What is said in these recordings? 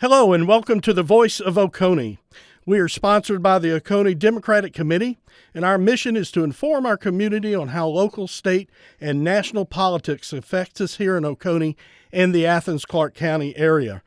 Hello and welcome to the Voice of Oconee. We are sponsored by the Oconee Democratic Commity, and our mission is to inform our community on how local, state, and national politics affect us here in Oconee and the Athens-Clarke County area.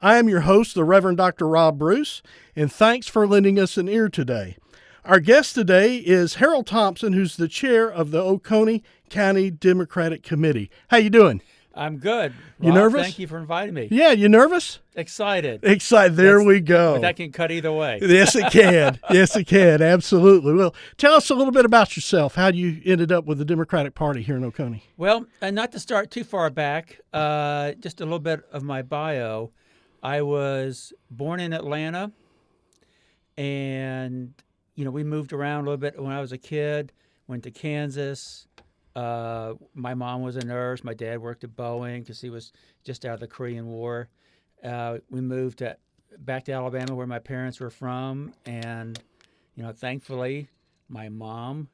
I am your host, the Reverend Dr. Rob Bruce, and thanks for lending us an ear today. Our guest today is Harold Thompson, who's the chair of the Oconee County Democratic Committee. How you doing? I'm good. You Rob, nervous? Thank you for inviting me. Yeah, you nervous? Excited. Excited. There we go. But that can cut either way. Yes, it can. Yes, it can. Absolutely. Well, tell us a little bit about yourself, how you ended up with the Democratic Party here in Oconee. Well, and not to start too far back, just a little bit of my bio. I was born in Atlanta, and we moved around a little bit when I was a kid. Went to Kansas. My mom was a nurse. My dad worked at Boeing because he was just out of the Korean War. We moved back to Alabama, where my parents were from, and thankfully, my mom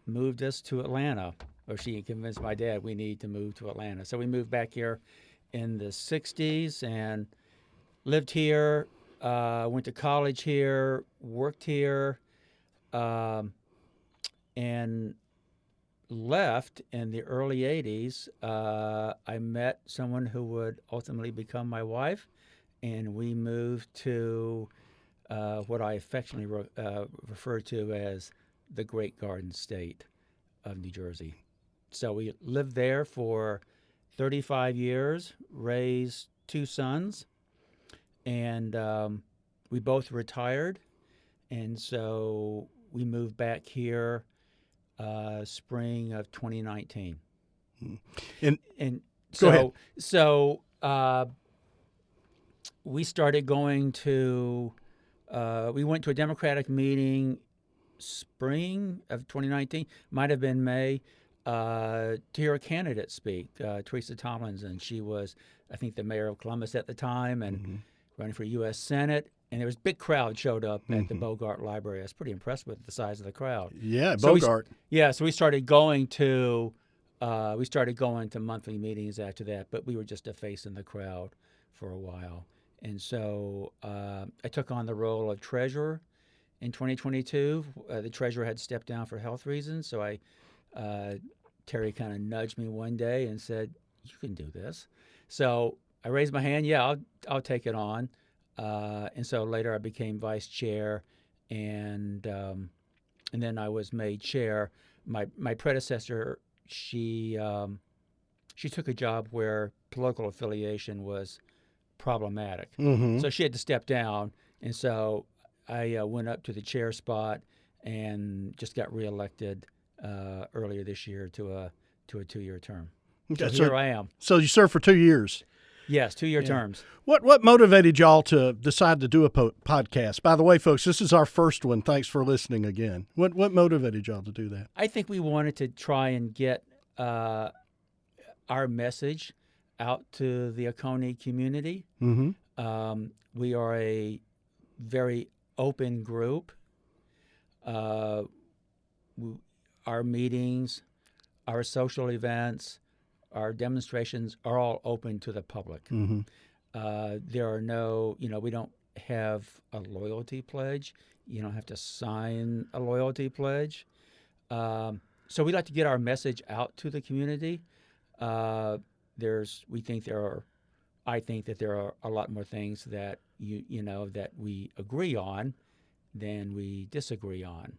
moved us to Atlanta, or she convinced my dad we need to move to Atlanta. So we moved back here in the '60s and lived here. Went to college here, worked here, and left in the early '80s. I met someone who would ultimately become my wife, and we moved to what I affectionately refer to as the Great Garden State of New Jersey. So we lived there for 35 years, raised two sons, and we both retired, and so we moved back here spring of 2019. And so we started going to we went to a Democratic meeting spring of 2019, might have been May, to hear a candidate speak, Teresa Tomlinson. She was, I think, the mayor of Columbus at the time and running for U.S. Senate. And there was a big crowd showed up at the Bogart Library. I was pretty impressed with the size of the crowd. Yeah, Bogart. So we started going to monthly meetings after that, but we were just a face in the crowd for a while. And so I took on the role of treasurer in 2022. The treasurer had stepped down for health reasons, so Terry kind of nudged me one day and said, "You can do this." So I raised my hand. Yeah, I'll take it on. And so later I became vice chair, and then I was made chair. My predecessor, she took a job where political affiliation was problematic, so she had to step down, and so I went up to the chair spot and just got reelected earlier this year to a 2-year term. Okay, so here I am. So you served for 2 years. Yes, 2-year terms. What motivated y'all to decide to do a podcast? By the way, folks, this is our first one. Thanks for listening again. What motivated y'all to do that? I think we wanted to try and get our message out to the Oconee community. We are a very open group. Our meetings, our social events, our demonstrations are all open to the public. There are no, we don't have a loyalty pledge. You don't have to sign a loyalty pledge. So we like to get our message out to the community. I think that there are a lot more things that that we agree on than we disagree on.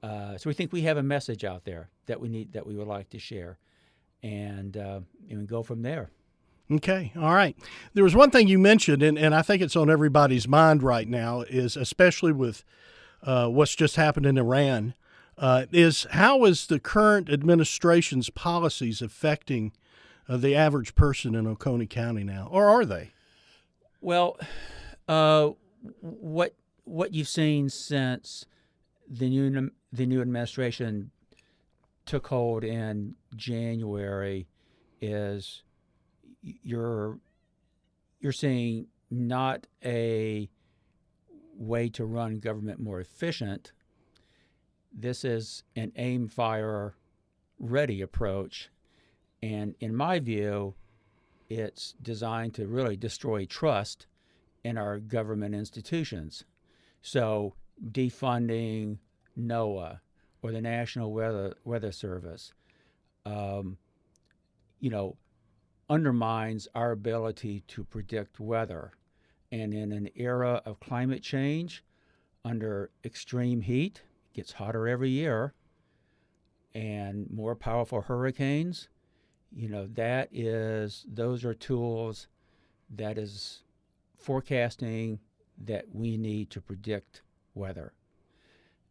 So we think we have a message out there that we would like to share. And we go from there. Okay. All right. There was one thing you mentioned, and I think it's on everybody's mind right now, is especially with what's just happened in Iran, is how is the current administration's policies affecting the average person in Oconee County now, or are they? Well, what you've seen since the new administration took hold in January is you're seeing not a way to run government more efficient. This is an aim, fire, ready approach. And in my view, it's designed to really destroy trust in our government institutions. So defunding NOAA or the National Weather Service, undermines our ability to predict weather. And in an era of climate change, under extreme heat, it gets hotter every year, and more powerful hurricanes, those are tools that is forecasting that we need to predict weather.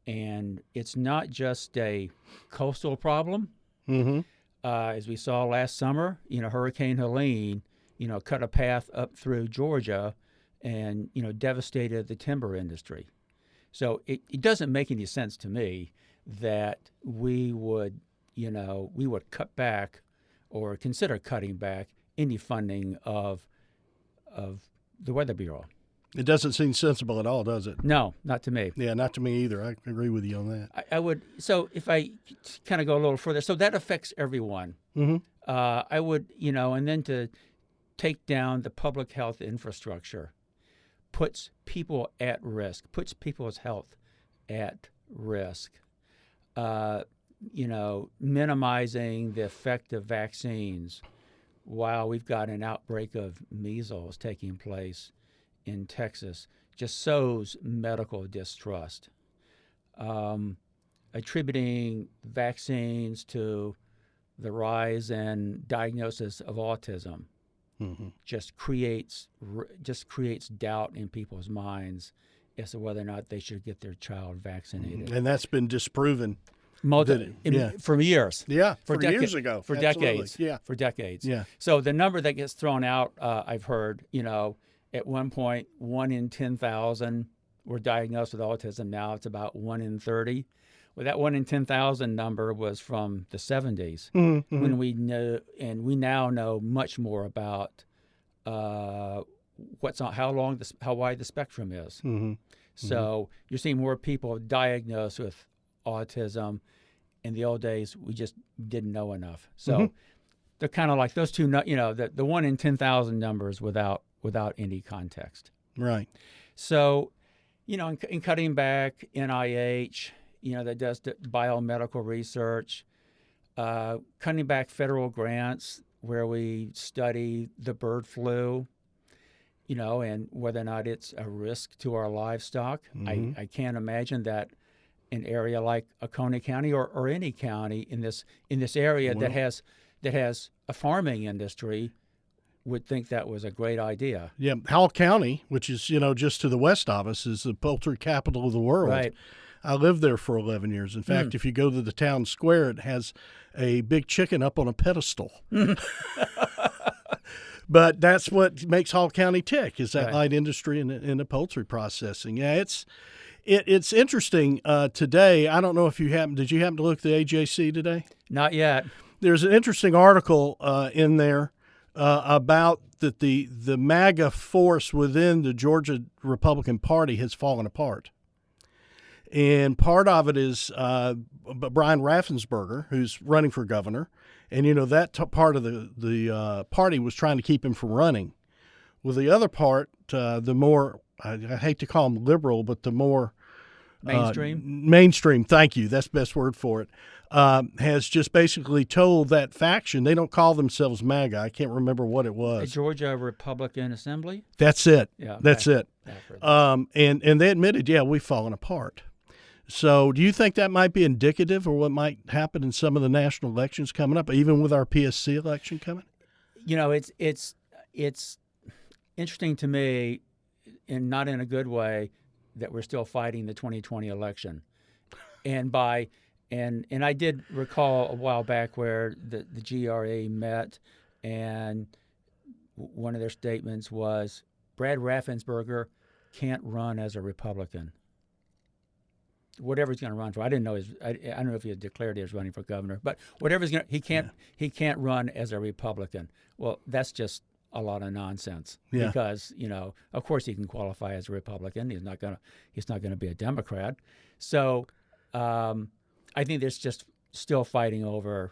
And it's not just a coastal problem. Mm-hmm. As we saw last summer, Hurricane Helene, cut a path up through Georgia and, devastated the timber industry. So it doesn't make any sense to me that we would cut back or consider cutting back any funding of the Weather Bureau. It doesn't seem sensible at all, does it? No, not to me. Yeah, not to me either. I agree with you on that. I would. So if I kind of go a little further, so that affects everyone. Mm-hmm. I would, and then to take down the public health infrastructure puts people at risk, puts people's health at risk. Minimizing the effect of vaccines while we've got an outbreak of measles taking place in Texas just sows medical distrust. Attributing vaccines to the rise and diagnosis of autism just creates doubt in people's minds as to whether or not they should get their child vaccinated. And that's been disproven. For years. Yeah, for years ago. For Absolutely. decades. Yeah. For decades. Yeah. So the number that gets thrown out, I've heard, at one point, 1 in 10,000 were diagnosed with autism. Now it's about 1 in 30. Well, that 1 in 10,000 number was from the 70s, when we now know much more about how wide the spectrum is. So you're seeing more people diagnosed with autism. In the old days, we just didn't know enough. So they're kind of like those two, the 1 in 10,000 numbers without any context. Right. So, in cutting back NIH, that does the biomedical research, cutting back federal grants where we study the bird flu, and whether or not it's a risk to our livestock. I can't imagine that an area like Oconee County or any county in this area that has a farming industry would think that was a great idea. Yeah, Howell County, which is just to the west of us, is the poultry capital of the world. Right. I lived there for 11 years. In fact, if you go to the town square, it has a big chicken up on a pedestal. But that's what makes Howell County tick, is that light industry and the poultry processing. Yeah, it's interesting today. I don't know if did you happen to look at the AJC today? Not yet. There's an interesting article in there about that the MAGA force within the Georgia Republican Party has fallen apart. And part of it is Brian Raffensperger, who's running for governor. And, that part of the party was trying to keep him from running. Well, the other part, the more, I hate to call him liberal, but the more mainstream, thank you, that's the best word for it, has just basically told that faction, they don't call themselves MAGA. I can't remember what it was. The Georgia Republican Assembly? That's it. Yeah, that's it. And they admitted, we've fallen apart. So do you think that might be indicative of what might happen in some of the national elections coming up, even with our PSC election coming? It's interesting to me, and not in a good way, that we're still fighting the 2020 election. And I did recall a while back where the GRA met, and one of their statements was, Brad Raffensperger can't run as a Republican. Whatever he's going to run for, I didn't know I don't know if he had declared he was running for governor, but whatever he can't run as a Republican. Well, that's just a lot of nonsense because of course he can qualify as a Republican. He's not going to be a Democrat. So I think there's just still fighting over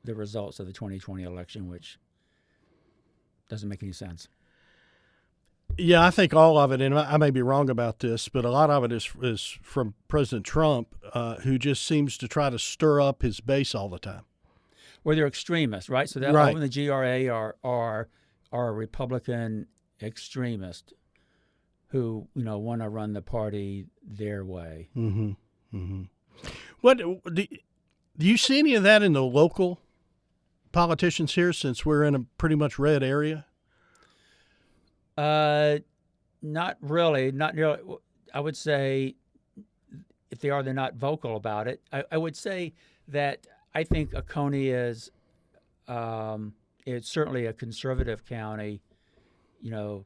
the results of the 2020 election, which doesn't make any sense. Yeah, I think all of it, and I may be wrong about this, but a lot of it is from President Trump, who just seems to try to stir up his base all the time. Well, they're extremists, right? So that all Right. in the GRA are Republican extremists who want to run the party their way. Mm-hmm. Mm-hmm. What do you see any of that in the local politicians here, since we're in a pretty much red area? Not really. Not nearly. I would say if they are, they're not vocal about it. I would say that I think Oconee it's certainly a conservative county. The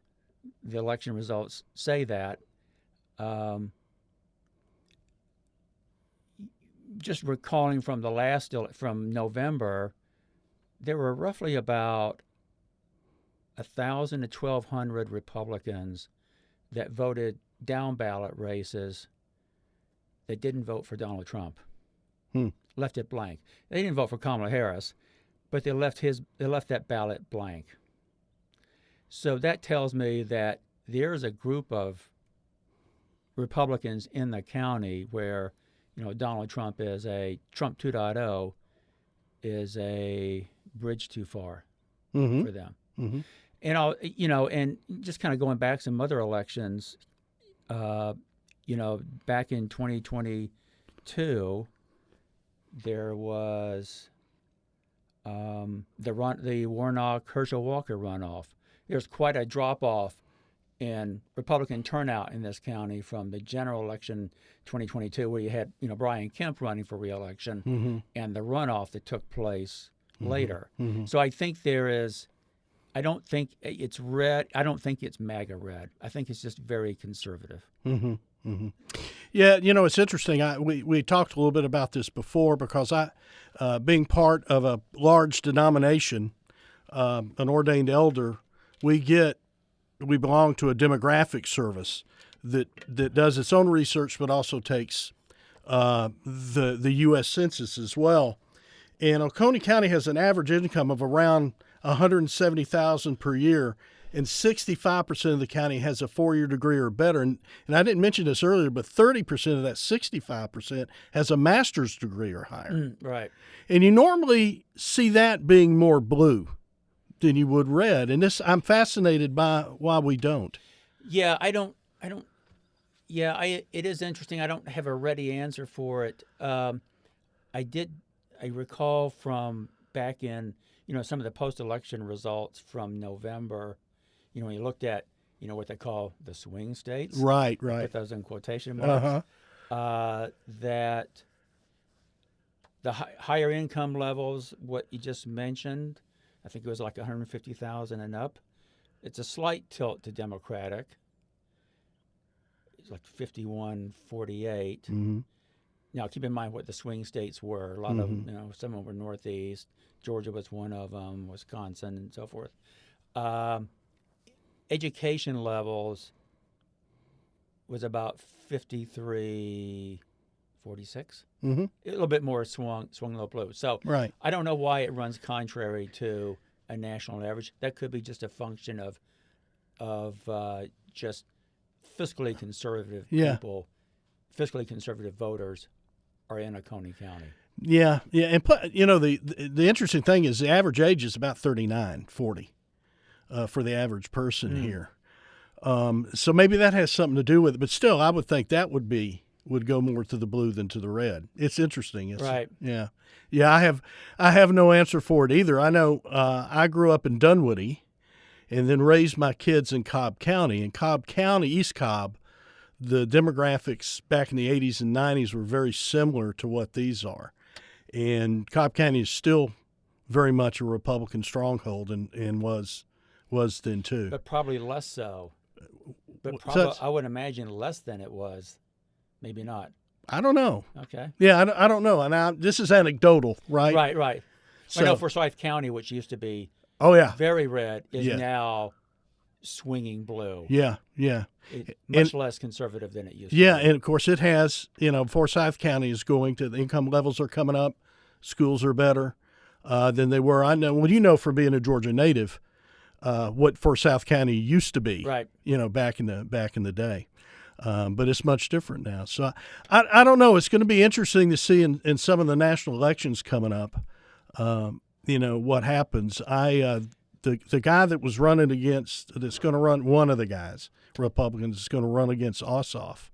election results say that. Just recalling from from November, there were roughly about 1,000 to 1,200 Republicans that voted down ballot races that didn't vote for Donald Trump. Left it blank. They didn't vote for Kamala Harris, but they left that ballot blank. So that tells me that there's a group of Republicans in the county where Donald Trump Trump 2.0 is a bridge too far for them. Mm-hmm. And and just kind of going back some other elections, back in 2022, there was the Warnock-Herschel-Walker runoff. There's quite a drop-off in Republican turnout in this county from the general election 2022, where you had Brian Kemp running for re-election, and the runoff that took place later. So I think I don't think it's red. I don't think it's MAGA red. I think it's just very conservative. Yeah, it's interesting. We talked a little bit about this before, because being part of a large denomination, an ordained elder, we belong to a demographic service that does its own research, but also takes the U.S. Census as well. And Oconee County has an average income of around $170,000 per year, and 65% of the county has a 4-year degree or better. And I didn't mention this earlier, but 30% of that 65% has a master's degree or higher. Right. And you normally see that being more blue than you would red. And I'm fascinated by why we don't. Yeah, I don't. Yeah, it is interesting. I don't have a ready answer for it. I recall from back in, some of the post-election results from November, when you looked at, what they call the swing states. Right. Put those in quotation marks. That the higher income levels, what you just mentioned, I think it was like 150,000 and up. It's a slight tilt to Democratic. It's like 51-48. Mm-hmm. Now, keep in mind what the swing states were. A lot of them, some of them were Northeast. Georgia was one of them, Wisconsin, and so forth. Education levels was about 53-46. A little bit more swung a little blue. So right. I don't know why it runs contrary to a national average. That could be just a function of just fiscally conservative people, fiscally conservative voters are in Oconee County. Yeah, and the interesting thing is the average age is about 39, 40 for the average person here. So maybe that has something to do with it, but still, I would think that would go more to the blue than to the red. It's interesting. Right. Yeah. I have no answer for it either. I know I grew up in Dunwoody, and then raised my kids in Cobb County. In Cobb County, East Cobb, the demographics back in the 80s and 90s were very similar to what these are. And Cobb County is still very much a Republican stronghold, and was then too. But probably less so. But I would imagine less than it was. Maybe not. I don't know. Okay. Yeah, I don't know. And this is anecdotal, right? Right. So, I know Forsyth County, which used to be very red, is now swinging blue. Yeah. Much less conservative than it used to be. Yeah, and of course it has, Forsyth County is going to, the income levels are coming up, schools are better than they were. I know, from being a Georgia native, what Forsyth County used to be, Right. Back in the day. But it's much different now. So I don't know. It's going to be interesting to see in some of the national elections coming up, what happens. The guy that was running that's going to run, one of the guys, Republicans, is going to run against Ossoff.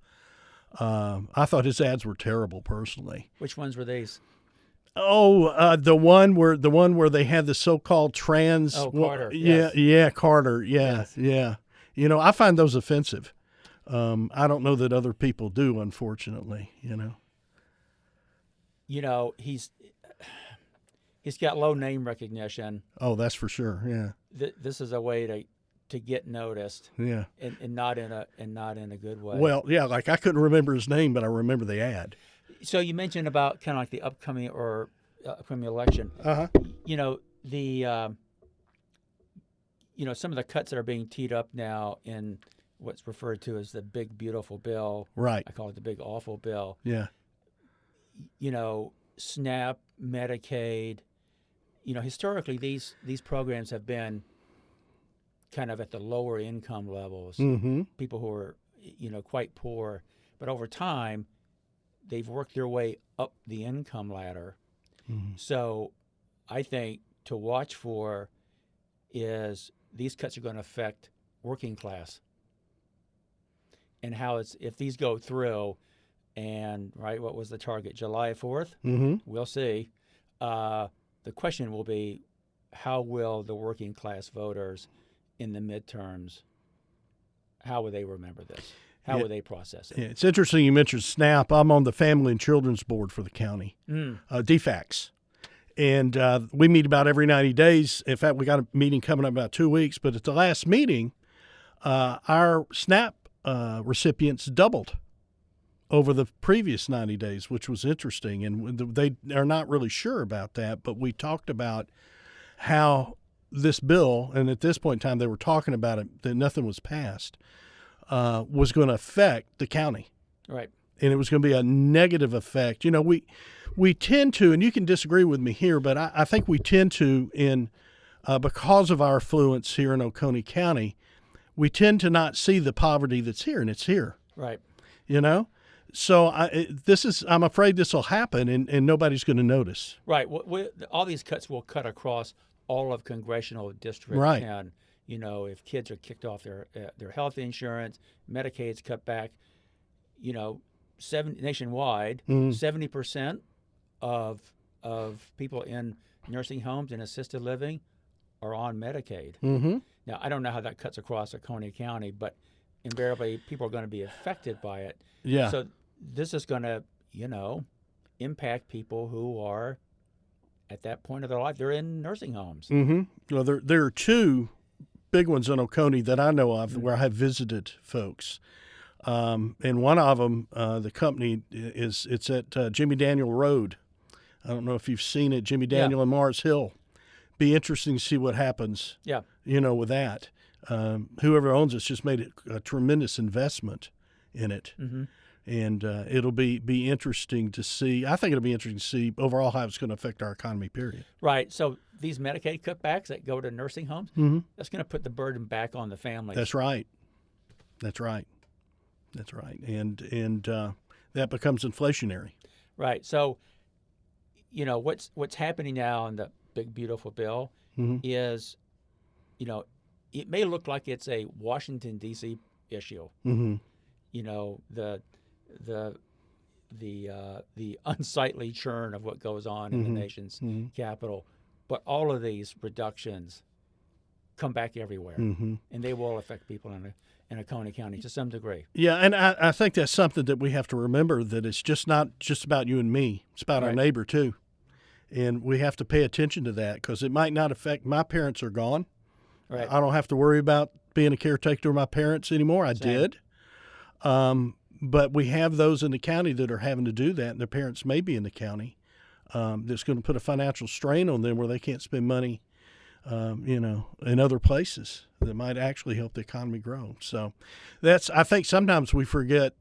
I thought his ads were terrible, personally. Which ones were these? Oh, the one where they had the so-called trans. Oh, Carter. Yeah, Carter. Yes. Yeah. I find those offensive. I don't know that other people do, unfortunately. He's got low name recognition. Oh, that's for sure. Yeah. This is a way to get noticed. Yeah. And not in a good way. Well, yeah, like I couldn't remember his name, but I remember the ad. So you mentioned about kind of like the upcoming election. Uh-huh. Some of the cuts that are being teed up now in what's referred to as the big beautiful bill. Right. I call it the big awful bill. Yeah. SNAP, Medicaid. Historically these programs have been kind of at the lower income levels. Mm-hmm. People who are quite poor, but over time they've worked their way up the income ladder. Mm-hmm. So I think to watch for is these cuts are going to affect working class, and if these go through, and what was the target, July 4th? Mm-hmm. We'll see. The question will be, how will the working class voters in the midterms, how will they remember this? How will they process it? Yeah, it's interesting you mentioned SNAP. I'm on the Family and Children's Board for the county, DFACS. And we meet about every 90 days. In fact, we got a meeting coming up about 2 weeks. But at the last meeting, our SNAP recipients doubled over the previous 90 days, which was interesting. And they are not really sure about that. But we talked about how this bill, and at this point in time they were talking about it, that nothing was passed, was going to affect the county. Right. And it was going to be a negative effect. We tend to, and you can disagree with me here, but I think we tend to, because of our affluence here in Oconee County, we tend to not see the poverty that's here, and it's here. Right. So I'm afraid this will happen, and nobody's going to notice. Right. All these cuts will cut across all of congressional district 10. Right. If kids are kicked off their health insurance, Medicaid's cut back, nationwide, 70% of people in nursing homes and assisted living are on Medicaid. Mm-hmm. Now, I don't know how that cuts across Oconee County, but invariably people are going to be affected by it. Yeah. So this is going to, impact people who are at that point of their life. They're in nursing homes. Mm-hmm. Well, there are two big ones in Oconee that I know of where I have visited folks. And one of them, the company, it's at Jimmy Daniel Road. I don't know if you've seen it, Jimmy Daniel and Mars Hill. Be interesting to see what happens, with that. Whoever owns it's just made a tremendous investment in it. Mm-hmm. And it'll be interesting to see. I think it'll be interesting to see overall how it's going to affect our economy, period. Right. So these Medicaid cutbacks that go to nursing homes, that's going to put the burden back on the families. That's right. And that becomes inflationary. Right. So, what's happening now in the big beautiful bill is, it may look like it's a Washington D.C. issue. Mm-hmm. The unsightly churn of what goes on in the nation's capital, but all of these reductions come back everywhere, and they will affect people in Oconee County to some degree. Yeah, and I think that's something that we have to remember, that it's just not just about you and me. It's about our neighbor too, and we have to pay attention to that, because it might not affect. My parents are gone. Right. I don't have to worry about being a caretaker of my parents anymore. I did. But we have those in the county that are having to do that, and their parents may be in the county. That's going to put a financial strain on them where they can't spend money, in other places that might actually help the economy grow. So I think sometimes we forget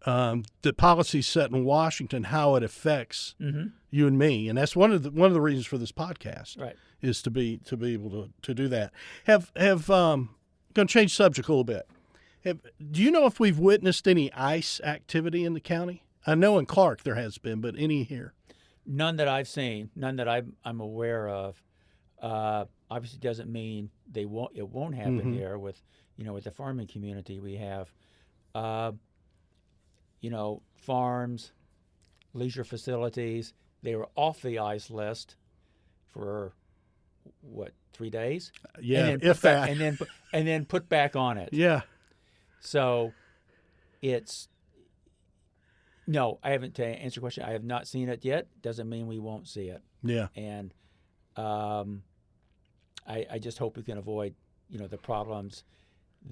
the policy set in Washington, how it affects you and me, and that's one of the reasons for this podcast, Right. is to be able to do that. Have going to change subject a little bit. Do you know if we've witnessed any ICE activity in the county? I know in Clark there has been, but any here? None that I've seen, none that I'm aware of. Obviously, doesn't mean it won't happen here with with the farming community we have. Farms, leisure facilities, they were off the ICE list for 3 days? Yeah, and then if that. and then put back on it. Yeah. So it's no, I haven't, to answer your question, I have not seen it yet. Doesn't mean we won't see it. Yeah. And I just hope we can avoid the problems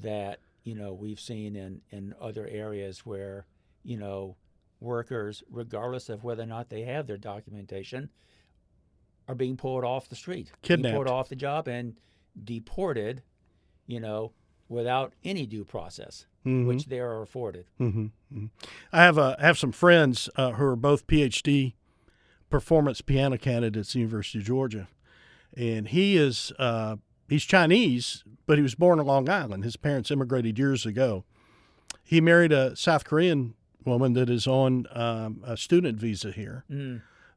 that we've seen in other areas where workers, regardless of whether or not they have their documentation, are being pulled off the street, Kidnapped, being pulled off the job, and deported, without any due process, which they are afforded. I have some friends who are both PhD performance piano candidates at the University of Georgia, and he's Chinese, but he was born on Long Island. His parents immigrated years ago. He married a South Korean woman that is on a student visa here.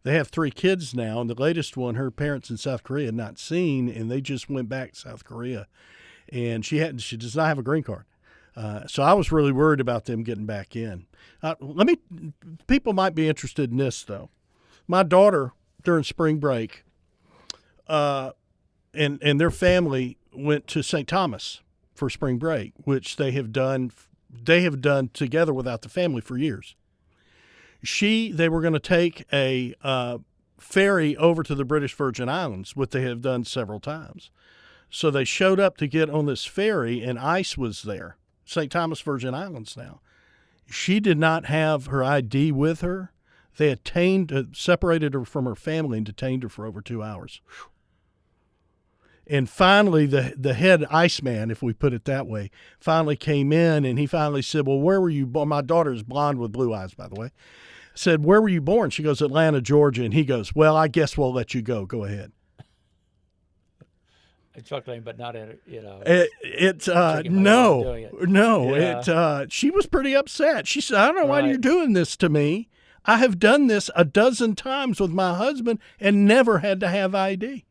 They have 3 kids now, and the latest one, her parents in South Korea had not seen, and they just went back to South Korea, and she does not have a green card. So I was really worried about them getting back in. People might be interested in this though. My daughter during spring break, and their family went to St. Thomas for spring break, which they have done together without the family for years. They were going to take a ferry over to the British Virgin Islands, which they have done several times. So they showed up to get on this ferry, and ICE was there, St. Thomas Virgin Islands now. She did not have her ID with her. They separated her from her family and detained her for over 2 hours. And finally, the head Iceman, if we put it that way, finally came in, and he finally said, well, where were you born? My daughter is blonde with blue eyes, by the way. Said, where were you born? She goes, Atlanta, Georgia. And he goes, well, I guess we'll let you go. Go ahead. I'm chuckling, but not in She was pretty upset. She said, I don't know why you're doing this to me. I have done this a dozen times with my husband and never had to have ID.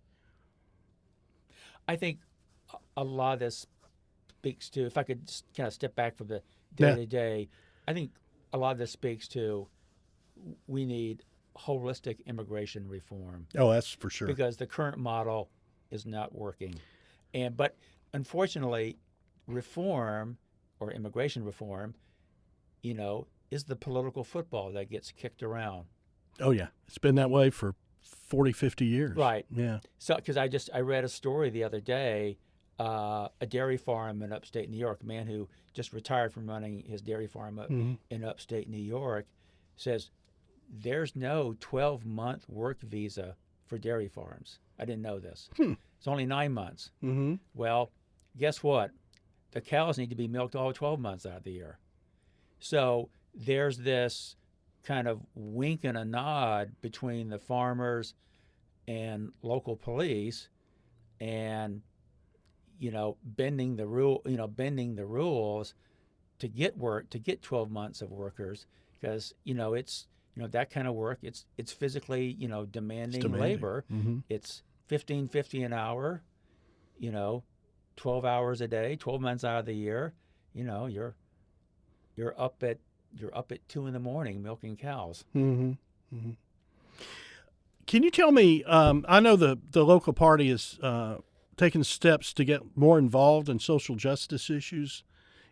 I think a lot of this speaks to, if I could just kind of step back from the day-to-day, I think a lot of this speaks to we need holistic immigration reform. Oh, that's for sure. Because the current model is not working. But unfortunately, reform or immigration reform, is the political football that gets kicked around. Oh, yeah. It's been that way for 40, 50 years. Right. Yeah. So, because I read a story the other day, a dairy farm in upstate New York, a man who just retired from running his dairy farm in upstate New York, says there's no 12-month work visa for dairy farms. I didn't know this. It's only 9 months. Well, guess what? The cows need to be milked all 12 months out of the year. So there's this kind of wink and a nod between the farmers and local police, and bending the rules to get 12 months of workers, because it's that kind of work, it's physically demanding labor. It's $15.50 an hour, 12 hours a day, 12 months out of the year. You're up at 2 a.m. milking cows. Can you tell me? I know the local party is taking steps to get more involved in social justice issues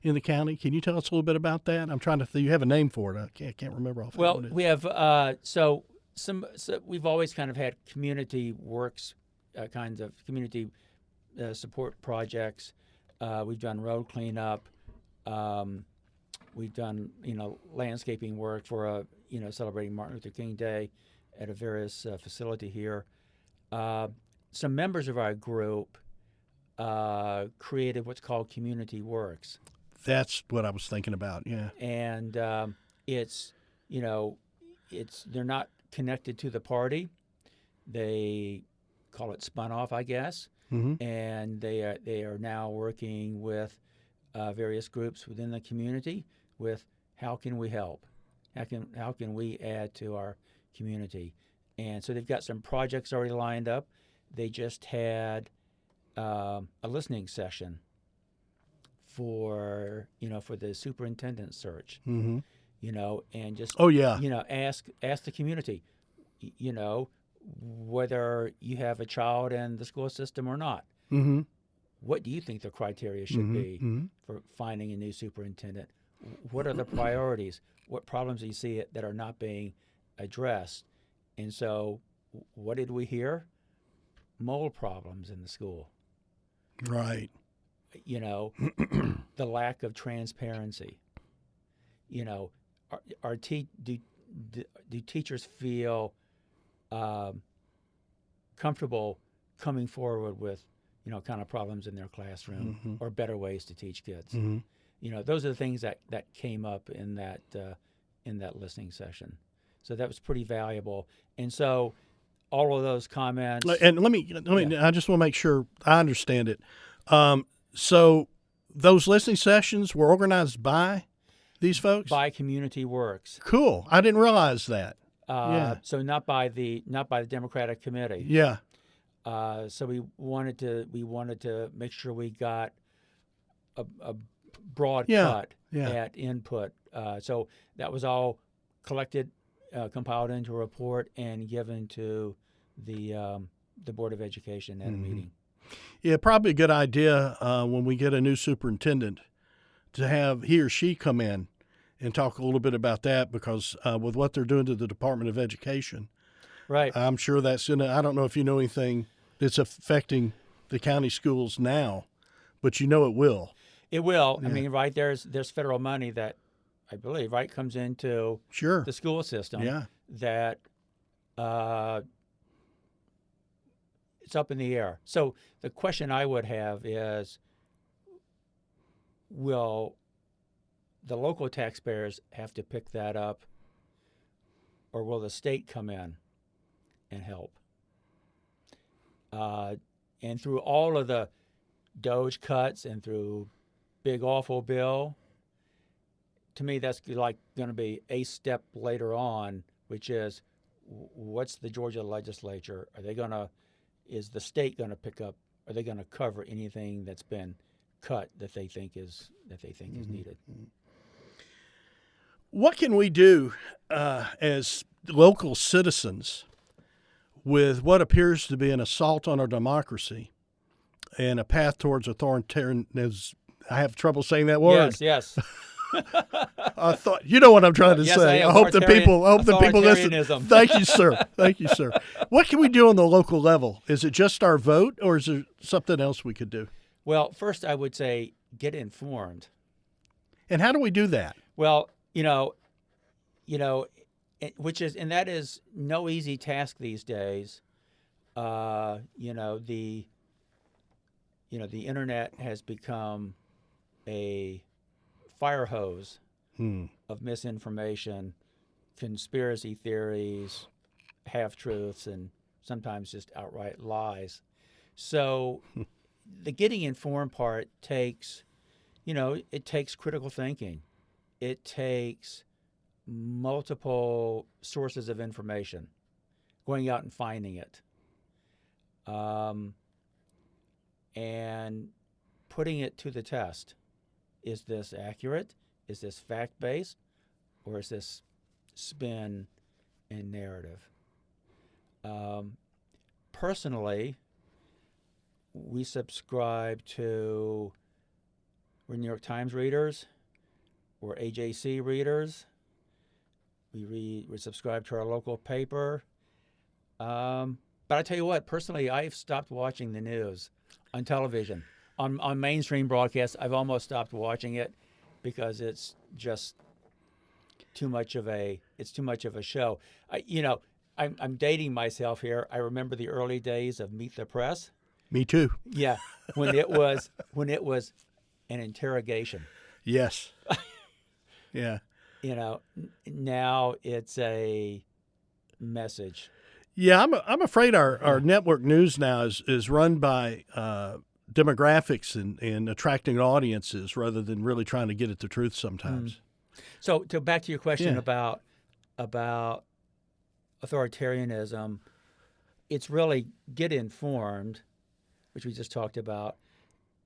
in the county. Can you tell us a little bit about that? I'm trying to think. You have a name for it. I can't remember off. Well, we have so we've always kind of had community works, kinds of community support projects. We've done road cleanup. We've done landscaping work for celebrating Martin Luther King Day at a various facility here. Some members of our group created what's called Community Works. That's what I was thinking about. Yeah. And they're not connected to the party. They call it spun off, I guess, and they are now working with various groups within the community with how can we help, how can we add to our community, and so they've got some projects already lined up. They just had a listening session for the superintendent search, and just ask the community, whether you have a child in the school system or not. What do you think the criteria should be for finding a new superintendent? What are the priorities? What problems do you see that are not being addressed? And so what did we hear? Mold problems in the school. Right. The lack of transparency. Do teachers feel comfortable coming forward with, kind of problems in their classroom or better ways to teach kids? Those are the things that came up in that listening session. So that was pretty valuable. And so all of those comments. And let me. I just want to make sure I understand it. So those listening sessions were organized by these folks? By Community Works. Cool. I didn't realize that. So not by the Democratic Committee. Yeah. So we wanted to make sure we got a broad cut at input. So that was all collected, compiled into a report, and given to the Board of Education at a meeting. Yeah, probably a good idea when we get a new superintendent to have he or she come in and talk a little bit about that, because with what they're doing to the Department of Education, right? I'm sure that's I don't know if you know anything that's affecting the county schools now, but it will. It will. Yeah. I mean, right, there's federal money that I believe comes into the school system. Yeah. That it's up in the air. So the question I would have is, will the local taxpayers have to pick that up, or will the state come in and help? And through all of the Doge cuts and through Big Awful Bill, to me that's like going to be a step later on, which is, what's the Georgia legislature? Is the state going to pick up? Are they going to cover anything that's been cut that they think is needed? What can we do as local citizens with what appears to be an assault on our democracy and a path towards authoritarianism? I have trouble saying that word. Yes. I thought you know what I'm trying to say. I hope the people listen. Thank you, sir. What can we do on the local level? Is it just our vote, or is there something else we could do? Well, first I would say get informed. And how do we do that? Well, that is no easy task these days. The internet has become a fire hose of misinformation, conspiracy theories, half-truths, and sometimes just outright lies. So the getting informed part takes critical thinking. It takes multiple sources of information, going out and finding it, and putting it to the test. Is this accurate? Is this fact-based? Or is this spin and narrative? Personally, we subscribe to, we're New York Times readers, we're AJC readers, we subscribe to our local paper. But I tell you what, personally, I've stopped watching the news on television. On mainstream broadcasts, I've almost stopped watching it because it's just too much of a show. I'm dating myself here. I remember the early days of Meet the Press. Me too. Yeah, when it was an interrogation. Yes. Yeah. Now it's a message. Yeah, I'm afraid our network news now is run by demographics and attracting audiences rather than really trying to get at the truth sometimes. So back to your question Yeah. about authoritarianism, it's really get informed, which we just talked about,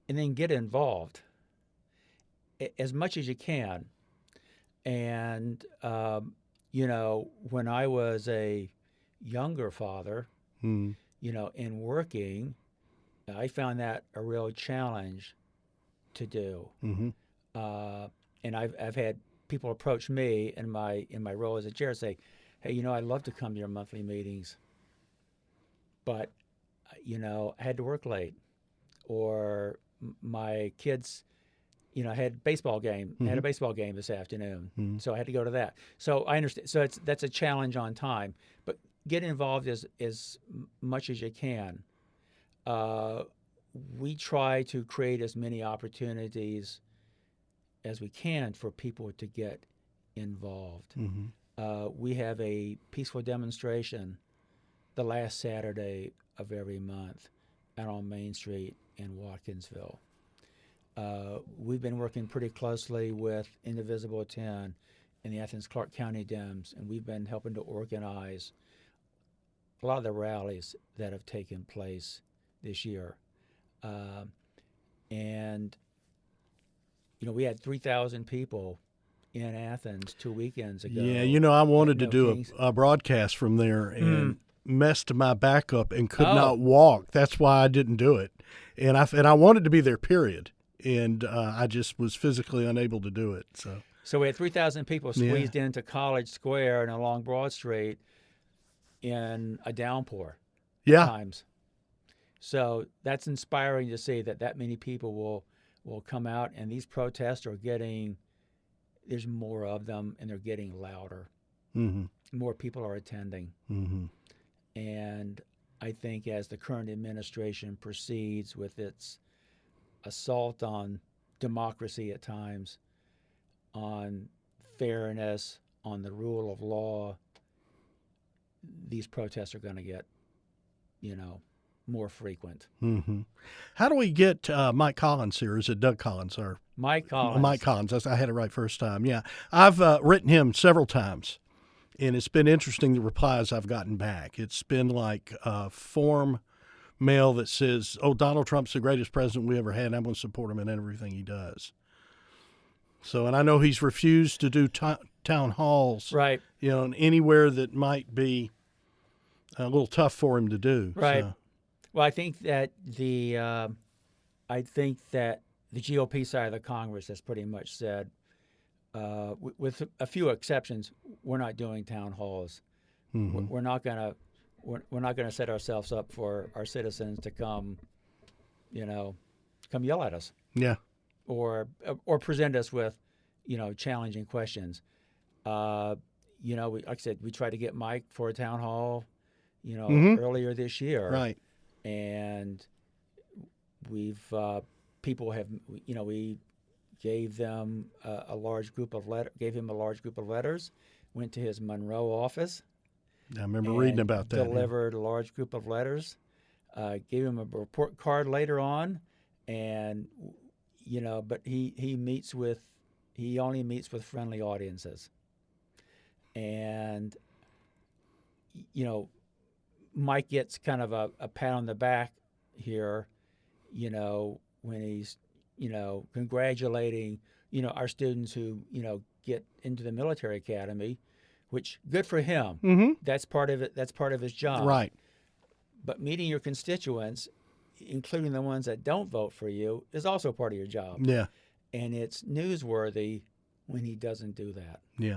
and then get involved as much as you can. And when I was a younger father, Mm. in working, I found that a real challenge to do. Hmm. And I've had people approach me in my role as a chair say, "Hey, I'd love to come to your monthly meetings, but I had to work late, or my kids, had baseball game, had a baseball game this afternoon, so I had to go to that." So I understand. So that's a challenge on time, but get involved as much as you can. We try to create as many opportunities as we can for people to get involved. We have a peaceful demonstration the last Saturday of every month out on Main Street in Watkinsville. We've been working pretty closely with Indivisible 10 and the Athens-Clarke County Dems, and we've been helping to organize a lot of the rallies that have taken place this year. And we had 3,000 people in Athens 2 weekends ago. Yeah, I wanted to do Kings. a broadcast from there and messed my back up and could Oh. not walk. That's why I didn't do it. And I wanted to be there, period. And I just was physically unable to do it. So we had 3,000 people squeezed into College Square and along Broad Street in a downpour Yeah. times. So that's inspiring to see that many people will come out, and these protests are there's more of them, and they're getting louder. Mm-hmm. More people are attending. Mm-hmm. And I think as the current administration proceeds with its assault on democracy at times, on fairness, on the rule of law, these protests are going to get, more frequent. Mm-hmm. How do we get Mike Collins here? Is it Doug Collins or Mike Collins? Mike Collins. I had it right first time. Yeah, I've written him several times, and it's been interesting the replies I've gotten back. It's been like form mail that says, "Oh, Donald Trump's the greatest president we ever had, and I'm going to support him in everything he does." So, and I know he's refused to do town halls, Right. Anywhere that might be a little tough for him to do. Right. So. Well, I think that the GOP side of the Congress has pretty much said, with a few exceptions, we're not doing town halls. Mm-hmm. We're not gonna set ourselves up for our citizens to come yell at us. Yeah. Or present us with, challenging questions. Like I said, we tried to get Mike for a town hall, earlier this year. Right. And we've people have, we gave them a large group of letters, went to his Monroe office. I remember reading about that. Delivered a large group of letters, gave him a report card later on, and but he only meets with friendly audiences. And Mike gets kind of a pat on the back here, when he's congratulating our students who get into the military academy, which good for him. Mm-hmm. That's part of it. That's part of his job. Right. But meeting your constituents, including the ones that don't vote for you, is also part of your job. Yeah. And it's newsworthy when he doesn't do that. Yeah.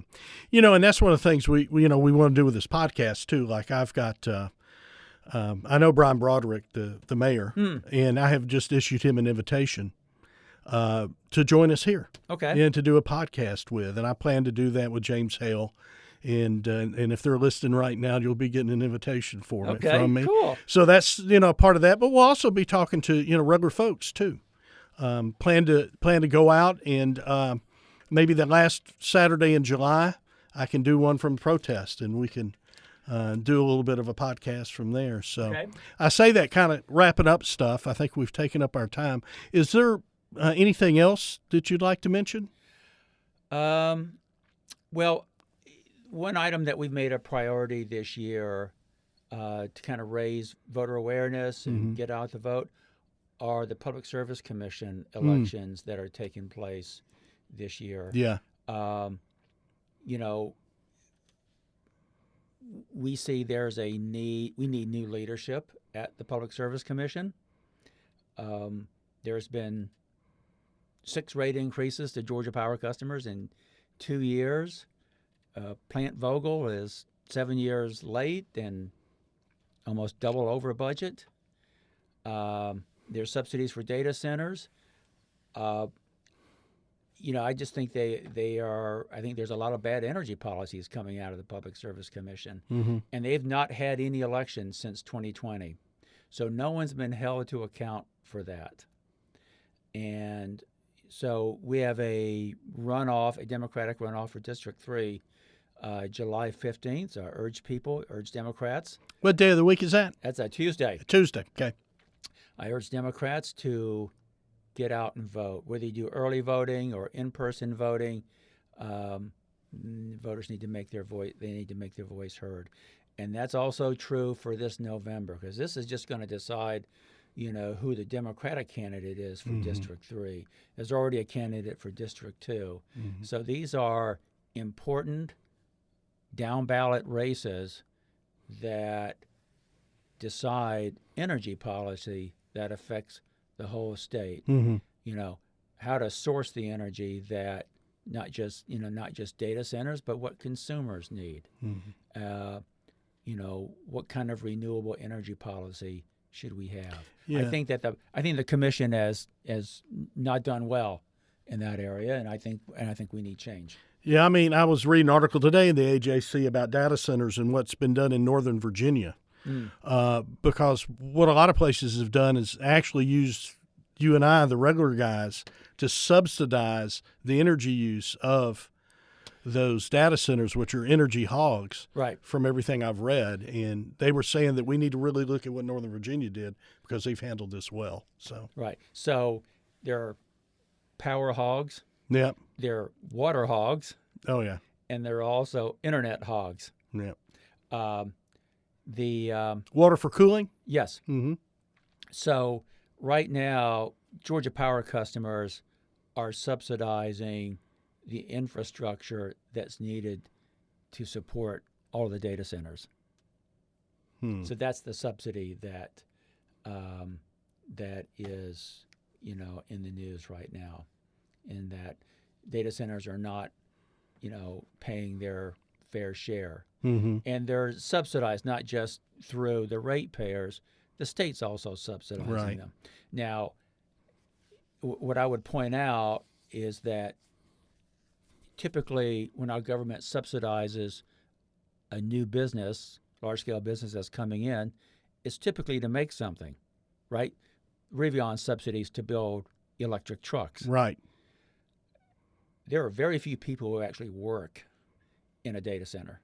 And that's one of the things we want to do with this podcast too. Like I've got, I know Brian Broderick, the mayor, and I have just issued him an invitation to join us here. Okay. And to do a podcast with. And I plan to do that with James Hale. And if they're listening right now, you'll be getting an invitation from me. Cool. So that's part of that. But we'll also be talking to regular folks too. Plan to go out and maybe the last Saturday in July, I can do one from protest, and we can do a little bit of a podcast from there. So Okay. I say that kind of wrapping up stuff. I think we've taken up our time. Is there anything else that you'd like to mention? Well, one item that we've made a priority this year to kind of raise voter awareness and get out the vote are the Public Service Commission elections that are taking place this year. Yeah. You know, we see there's a need. We need new leadership at the Public Service Commission. There's been 6 rate increases to Georgia Power customers in 2 years. Plant Vogel is 7 years late and almost double over budget. There's subsidies for data centers. You know, I just think they are. I think there's a lot of bad energy policies coming out of the Public Service Commission, and they've not had any elections since 2020, so no one's been held to account for that. And so we have a Democratic runoff for District 3, July 15th. So I urge Democrats. What day of the week is that? That's a Tuesday. Tuesday. Okay. I urge Democrats to get out and vote. Whether you do early voting or in-person voting, voters need to make their voice. They need to make their voice heard, and that's also true for this November, because this is just going to decide, you know, who the Democratic candidate is for District 3. There's already a candidate for District 2. So these are important down-ballot races that decide energy policy that affects the whole state. You know, how to source the energy that not just data centers, but what consumers need. You know, what kind of renewable energy policy should we have? Yeah. I think the commission has not done well in that area, and I think we need change. Yeah, I mean, I was reading an article today in the AJC about data centers and what's been done in Northern Virginia. Because what a lot of places have done is actually used you and I, the regular guys, to subsidize the energy use of those data centers, which are energy hogs, Right. from everything I've read. And they were saying that we need to really look at what Northern Virginia did because they've handled this well. So Right. So there are power hogs, yeah. there are water hogs, Oh, yeah. and there are also internet hogs. Yeah. Water for cooling? Yes. Mm-hmm. So right now, Georgia Power customers are subsidizing the infrastructure that's needed to support all the data centers. So that's the subsidy that is, you know, in the news right now, in that data centers are not, you know, paying their fair share. And they're subsidized not just through the ratepayers, the state's also subsidizing them. Now, what I would point out is that typically when our government subsidizes a new business, large-scale business that's coming in, it's typically to make something, right? Rivian subsidies to build electric trucks. Right. There are very few people who actually work in a data center.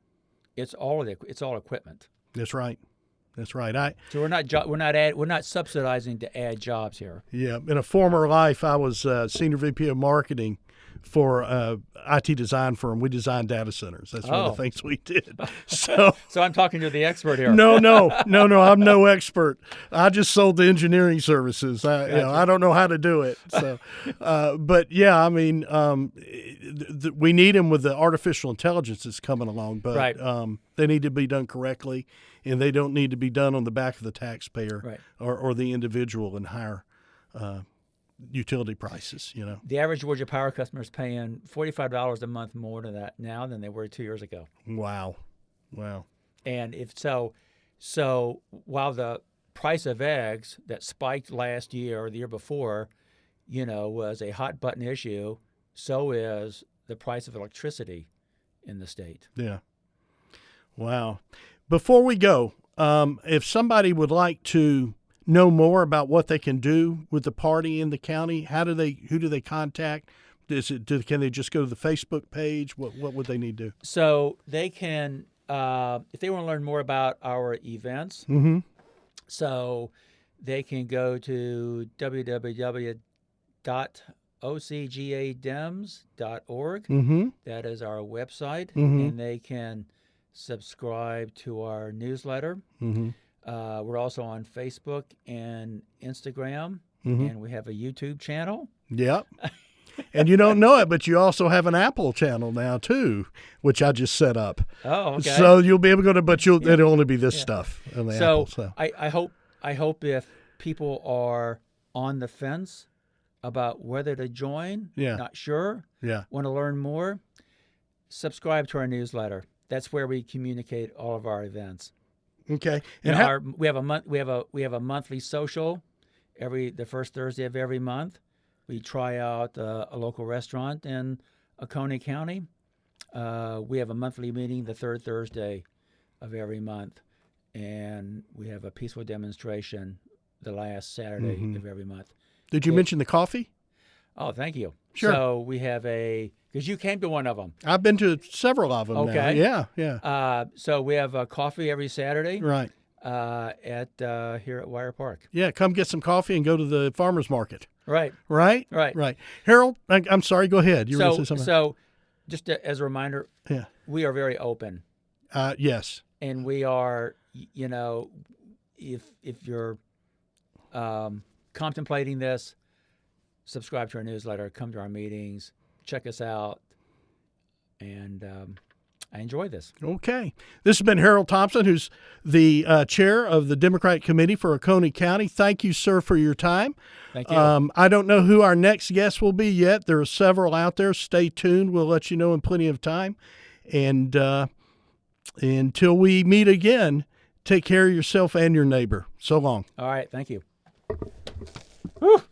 It's all equipment. That's right. That's right. So we're not subsidizing to add jobs here. Yeah. In a former life, I was Senior VP of Marketing for IT design firm. We designed data centers. That's one of the things we did. So I'm talking to the expert here. No. I'm no expert. I just sold the engineering services. I don't know how to do it. So, but yeah, I mean, we need them with the artificial intelligence that's coming along, but they need to be done correctly, and they don't need to be done on the back of the taxpayer or the individual and higher utility prices. You know, the average Georgia Power customer is paying $45 a month more to that now than they were 2 years ago. Wow. And if so while the price of eggs that spiked last year or the year before, you know, was a hot button issue, so is the price of electricity in the state. Yeah. Wow. Before we go, if somebody would like to know more about what they can do with the party in the county, who do they contact? Can they just go to the Facebook page? What would they need to do? So they can if they want to learn more about our events, Mm-hmm. so they can go to www.ocgadems.org. Mm-hmm. That is our website, Mm-hmm. and they can subscribe to our newsletter. Mm-hmm. We're also on Facebook and Instagram, Mm-hmm. and we have a YouTube channel. Yep. And you don't know it, but you also have an Apple channel now too, which I just set up. Oh, okay. So you'll be able to go to, but it'll only be this stuff on the So, Apple. So I hope if people are on the fence about whether to join, not sure, yeah. want to learn more, subscribe to our newsletter. That's where we communicate all of our events. Okay. And we have a monthly social the first Thursday of every month. We try out a local restaurant in Oconee County. We have a monthly meeting the third Thursday of every month, and we have a peaceful demonstration the last Saturday of every month. Did you mention the coffee? Oh, thank you. Sure. So we have because you came to one of them. I've been to several of them. Okay. Now. Yeah. So we have coffee every Saturday. Right. At here at Wire Park. Yeah. Come get some coffee and go to the farmer's market. Right. Right. Right. Right. Harold, I'm sorry. Go ahead. You were going to say something. So, just as a reminder, we are very open. Yes. And we are, if you're contemplating this, subscribe to our newsletter, come to our meetings, check us out, and I enjoy this. Okay. This has been Harold Thompson, who's the chair of the Democratic Committee for Oconee County. Thank you, sir, for your time. Thank you. I don't know who our next guest will be yet. There are several out there. Stay tuned. We'll let you know in plenty of time. And until we meet again, take care of yourself and your neighbor. So long. All right. Thank you. Whew.